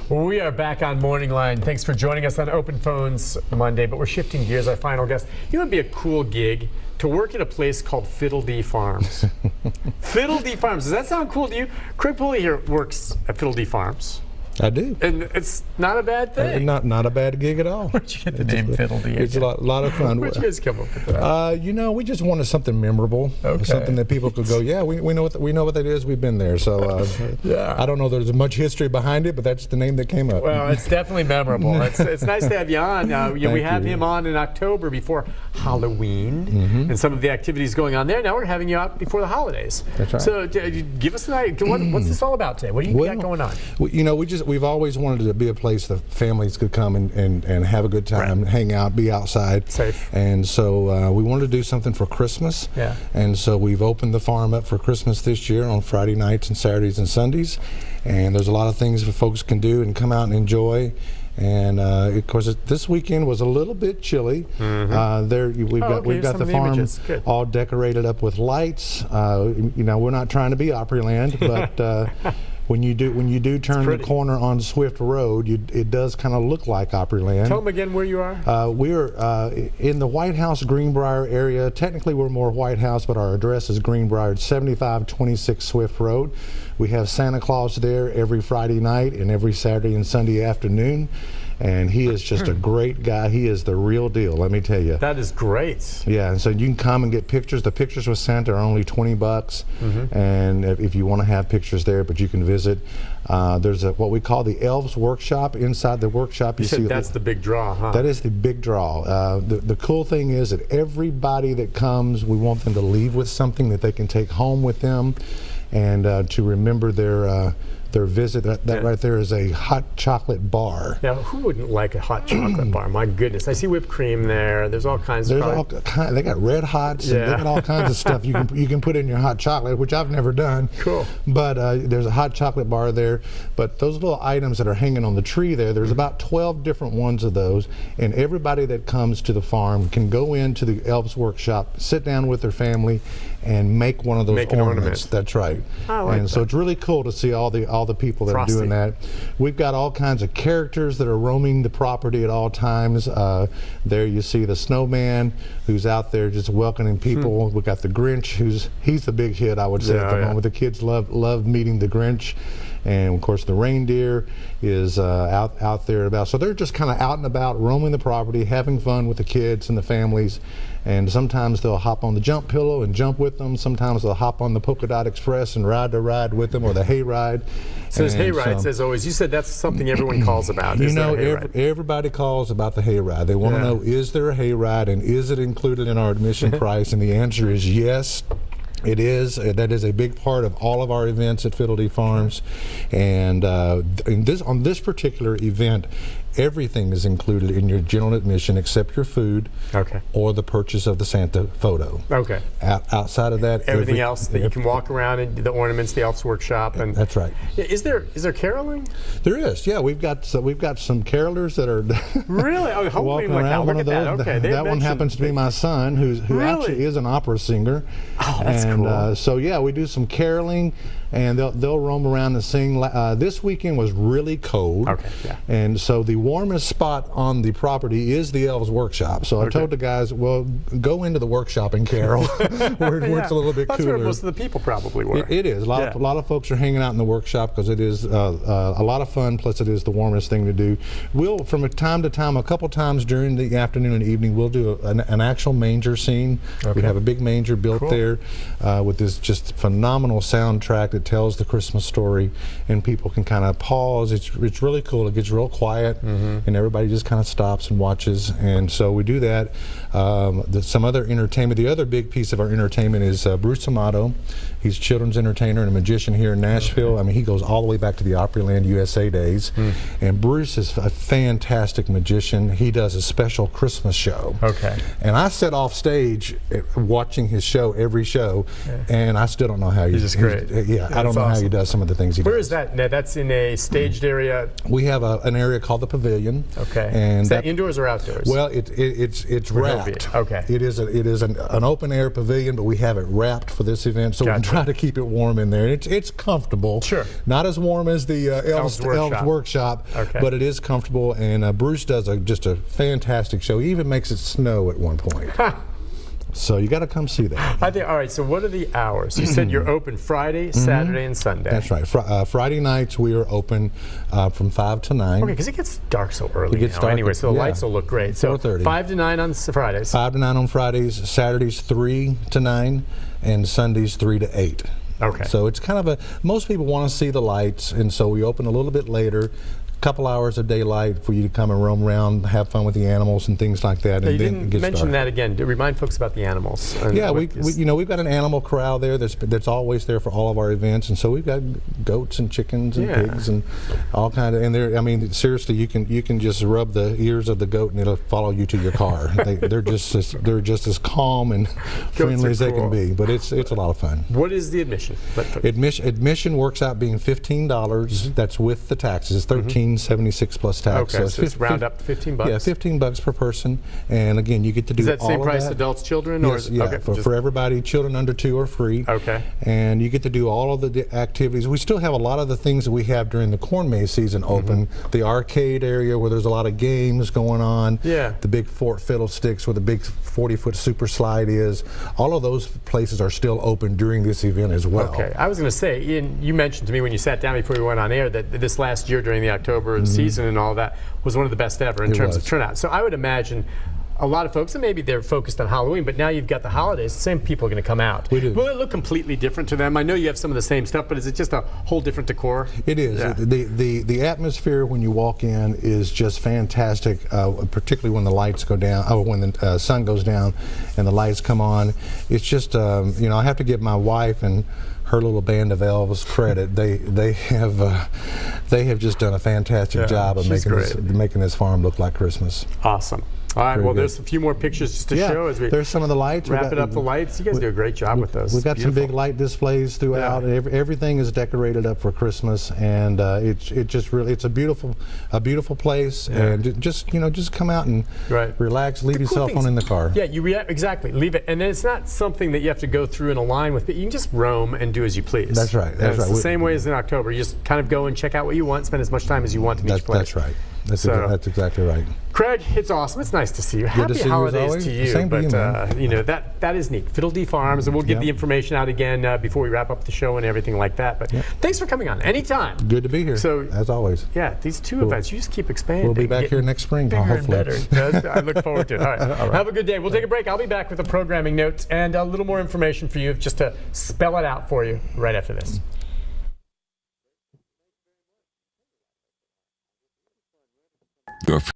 Well, we are back on Morning Line. Thanks for joining us on Open Phones Monday, but we're shifting gears. Our final guest. You know, it'd be a cool gig to work at a place called Fiddledee Farms. Fiddledee Farms. Does that sound cool to you? Craig Pulley here works at Fiddledee Farms. I do. And it's not a bad thing. Not a bad gig at all. Where'd you get the name Fiddledee? It's a lot of fun. Where'd you guys come up with that? You know, we just wanted something memorable, something that people could go, yeah, we know what that is. We've been there. So yeah. I don't know there's much history behind it, but that's the name that came up. Well, it's definitely memorable. It's nice to have you on. We have him on in October before Halloween and some of the activities going on there. Now we're having you out before the holidays. That's right. So give us an idea. What's this all about today? What do you got going on? You know, we've always wanted to be a place that families could come and have a good time, hang out, be outside. Safe. And so we wanted to do something for Christmas. Yeah. And so we've opened the farm up for Christmas this year on Friday nights and Saturdays and Sundays. And there's a lot of things that folks can do and come out and enjoy. And of course, this weekend was a little bit chilly. We've got the farm all decorated up with lights. You know, we're not trying to be Opryland, but when you do turn the corner on Swift Road, it does kind of look like Opryland. Tell them again where you are. We're in the White House Greenbrier area. Technically, we're more White House, but our address is Greenbrier, 7526 Swift Road. We have Santa Claus there every Friday night and every Saturday and Sunday afternoon. And he is just a great guy. He is the real deal, let me tell you. That is great. Yeah, and so you can come and get pictures. The pictures with Santa are only $20, and if you want to have pictures there, but you can visit. There's what we call the Elves Workshop. Inside the workshop, you said that's the big draw, huh? That is the big draw. The cool thing is that everybody that comes, we want them to leave with something that they can take home with them, and to remember their visit. That right there is a hot chocolate bar. Now, who wouldn't like a hot chocolate bar? My goodness, I see whipped cream there. There's all kinds of. They got Red Hots. And they got all kinds of stuff you can put in your hot chocolate, which I've never done. Cool. But there's a hot chocolate bar there. But those little items that are hanging on the tree there's about 12 different ones of those, and everybody that comes to the farm can go into the Elves Workshop, sit down with their family, and make one of those ornaments. That's right. I like that. So it's really cool to see all the people that are doing that. We've got all kinds of characters that are roaming the property at all times. There you see the snowman who's out there just welcoming people. We've got the Grinch, he's the big hit, I would say, at the moment. The kids love meeting the Grinch. And of course the reindeer is out there about. So they're just kind of out and about, roaming the property, having fun with the kids and the families. And sometimes they'll hop on the jump pillow and jump with them. Sometimes they'll hop on the Polka Dot Express and ride the ride with them, or the hay ride. So there's hay rides, as always. You said that's something everyone calls about. You know, everybody calls about the hay ride. They want to know, is there a hay ride, and is it included in our admission price? And the answer is yes. It is. That is a big part of all of our events at Fiddledee Farms, and on this particular event, everything is included in your general admission except your food, or the purchase of the Santa photo. Okay. Outside of that, everything else that you can walk around and the ornaments, the Elves Workshop, and that's right. Is there caroling? There is. Yeah, we've got some carolers that are really walking around. Look at that. Okay, that one happens to be my son, who actually is an opera singer. Oh, that's cool. So yeah, we do some caroling, and they'll roam around and sing. This weekend was really cold. Okay. Yeah. And so the warmest spot on the property is the Elves Workshop. So I told the guys, well, go into the workshop and carol, where it's a little bit cooler. That's where most of the people probably were. It is. A lot of folks are hanging out in the workshop because it is a lot of fun. Plus, it is the warmest thing to do. We'll, from time to time, a couple times during the afternoon and evening, we'll do an actual manger scene. We have a big manger built there with this just phenomenal soundtrack that tells the Christmas story, and people can kind of pause. It's really cool. It gets real quiet, and everybody just kind of stops and watches. And so we do that. Some other entertainment. The other big piece of our entertainment is Bruce Amato. He's a children's entertainer and a magician here in Nashville. I mean, he goes all the way back to the Opryland USA days. And Bruce is a fantastic magician. He does a special Christmas show. Okay. And I sit off stage watching his show, every show, and I still don't know how he's just great. Yeah, I don't know how he does some of the things he Where does. is that? Now, that's in a staged area. We have an area called the Pavilion. Okay. And Is that indoors or outdoors? Well, it's wrapped. Okay. It is an open air pavilion, but we have it wrapped for this event, so we Gotcha. try to keep it warm in there. It's comfortable. Sure. Not as warm as the Elves Workshop, Okay. but it is comfortable. And Bruce does just a fantastic show. He even makes it snow at one point. So you got to come see that. I think. All right. So what are the hours? You said you're open Friday, Saturday, and Sunday. That's right. Friday nights we are open from 5 to 9. Okay, because it gets dark so early It gets now dark anyway, at- so the yeah. lights will look great. So 4:30. 5 to 9 on Fridays. 5 to 9 on Fridays, Saturdays 3 to 9, and Sundays 3 to 8. Okay. So it's kind of most people want to see the lights, and so we open a little bit later. Couple hours of daylight for you to come and roam around, have fun with the animals and things like that. You And then it didn't gets mention dark. that again. Remind folks about the animals. And Yeah, what is- we've got an animal corral there that's always there for all of our events, and so we've got goats and chickens and Yeah. pigs and all kind of. And I mean, seriously, you can just rub the ears of the goat and it'll follow you to your car. they're just as calm and friendly as they cool. can be. But it's a lot of fun. What is the admission? Admission works out being $15. That's with the taxes. It's $13.76 plus tax. Okay, it's so it's round up to $15. Yeah, $15 per person. And again, you get to do Is that all same of price that. adults, children? Yes, Or is it, yeah, okay, for everybody. Children under 2 are free. Okay. And you get to do all of the activities. We still have a lot of the things that we have during the corn maze season open. The arcade area where there's a lot of games going on. Yeah. The big Fort Fiddlesticks where the big 40-foot super slide is. All of those places are still open during this event as well. Okay, I was going to say, Ian, you mentioned to me when you sat down before we went on air that this last year during the October season and all that was one of the best ever in terms of turnout. So I would imagine a lot of folks, and maybe they're focused on Halloween, but now you've got the holidays, the same people are going to come out. We do. Will it look completely different to them? I know you have some of the same stuff, but is it just a whole different decor? It is. Yeah. The atmosphere when you walk in is just fantastic, particularly when the lights go down, when the sun goes down and the lights come on. It's just, I have to give my wife and her little band of elves credit. They have just done a fantastic job of she's making this farm look like Christmas. Awesome. All right, well, good. there's a few more pictures just to show as we there's some of the lights. wrap it up, the lights. You guys do a great job with those. We've got some big Beautiful. light displays throughout. Yeah. Everything is decorated up for Christmas, and it's a beautiful place. Yeah. And just come out and Right. relax, leave your cell things- phone in the car. Yeah, exactly. Leave it, and then it's not something that you have to go through in a line with. But you can just roam and do as you please. That's right, And that's it's right. the We- same way as in October. You just kind of go and check out what you want, spend as much time as you want in each place. That's right. That's So- that's exactly right. Craig, it's awesome. It's nice to see you. to Happy see you as holidays always. to you. Same to you, but man. that is neat. Fiddle Dee Farms, and we'll give Yep. the information out again before we wrap up the show and everything like that. But thanks for coming on. Anytime. Good to be here. So- as always, Yeah, these two events, you just keep expanding. we'll be back getting here next spring, bigger hopefully. and better. I look forward to it. All right. Have a good day. We'll take a break. I'll be back with the programming notes and a little more information for you, just to spell it out for you right after this. Your